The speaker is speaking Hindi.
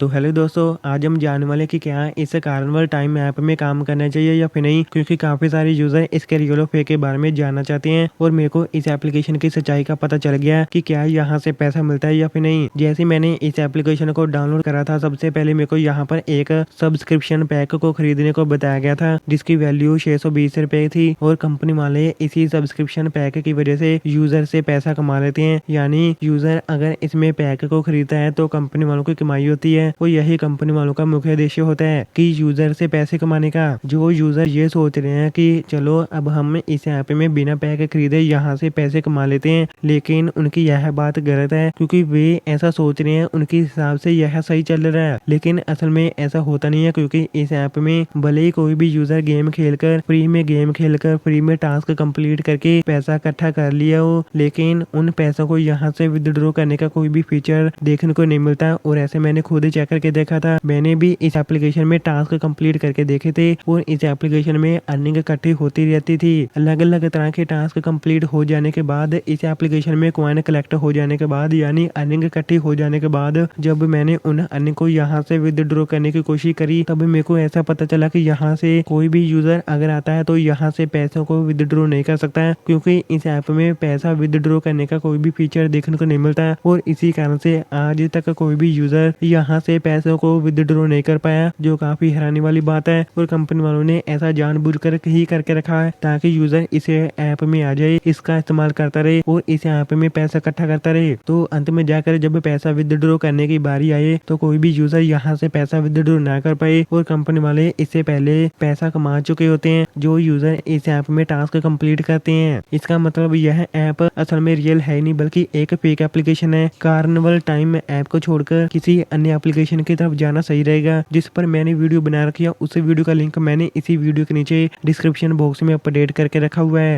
तो हेलो दोस्तों, आज हम जानने वाले कि क्या इस कार्निवल टाइम ऐप में काम करना चाहिए या फिर नहीं, क्योंकि काफ़ी सारे यूज़र इसके रियल और फेक के बारे में जानना चाहते हैं। और मेरे को इस एप्लीकेशन की सच्चाई का पता चल गया कि क्या यहाँ से पैसा मिलता है या फिर नहीं। जैसे मैंने इस एप्लीकेशन को डाउनलोड करा था, सबसे पहले मेरे को यहाँ पर एक सब्सक्रिप्शन पैक को खरीदने को बताया गया था, जिसकी वैल्यू 620 रुपए थी। और कंपनी वाले इसी सब्सक्रिप्शन पैक की वजह से यूज़र से पैसा कमा लेते हैं। यानी यूज़र अगर इसमें पैक को खरीदता है तो कंपनी वालों की कमाई होती है। और यही कंपनी वालों का मुख्य उद्देश्य होता है कि यूजर से पैसे कमाने का। जो यूजर ये सोच रहे हैं कि चलो अब हम इस ऐप में बिना पैक खरीदे यहाँ से पैसे कमा लेते हैं, लेकिन उनकी यह बात गलत है, क्योंकि वे ऐसा सोच रहे हैं उनके हिसाब से यह सही चल रहा है, लेकिन असल में ऐसा होता नहीं है। क्योंकि इस ऐप में भले ही कोई भी यूजर गेम खेलकर फ्री में टास्क कंप्लीट करके पैसा इकट्ठा कर लिया हो, लेकिन उन पैसों को यहाँ से विदड्रॉ करने का कोई भी फीचर देखने को नहीं मिलता। और ऐसे मैंने खुद ही चेक करके देखा था। मैंने भी इस एप्लीकेशन में टास्क कंप्लीट करके देखे थे और इस एप्लीकेशन में अर्निंग इकट्ठी होती रहती थी। अलग अलग तरह के टास्क कंप्लीट हो जाने के बाद, इस एप्लीकेशन में कॉइन कलेक्ट हो जाने के बाद, यानी अर्निंग इकट्ठी हो जाने के बाद, जब मैंने उन अर्निंग को यहाँ से विदड्रॉ करने की कोशिश करी, तब मेरे को ऐसा पता चला कि यहाँ से कोई भी यूजर अगर आता है तो यहाँ से पैसों को विदड्रॉ नहीं कर सकता है, क्योंकि इस ऐप में पैसा विदड्रॉ करने का कोई भी फीचर देखने को नहीं मिलता है। और इसी कारण से आज तक कोई भी यूजर यहाँ से पैसों को विदड्रॉ नहीं कर पाया, जो काफी हैरानी वाली बात है। और कंपनी वालों ने ऐसा जानबूझकर ही करके रखा है ताकि यूजर इस ऐप में आ जाए, इसका इस्तेमाल करता रहे और इस ऐप में पैसा इकट्ठा करता रहे। तो अंत में जाकर जब पैसा विदड्रॉ करने की बारी आए तो कोई भी यूजर यहाँ से पैसा विदड्रॉ ना कर पाए। और कंपनी वाले इससे पहले पैसा कमा चुके होते हैं जो यूजर इस ऐप में टास्क कंप्लीट करते हैं। इसका मतलब यह ऐप असल में रियल है नहीं, बल्कि एक फेक एप्लीकेशन है। कार्निवल टाइम ऐप को छोड़कर किसी अन्य एप्लीकेशन की तरफ जाना सही रहेगा। जिस पर मैंने वीडियो बना रखी है, उस वीडियो का लिंक मैंने इसी वीडियो के नीचे डिस्क्रिप्शन बॉक्स में अपडेट करके रखा हुआ है।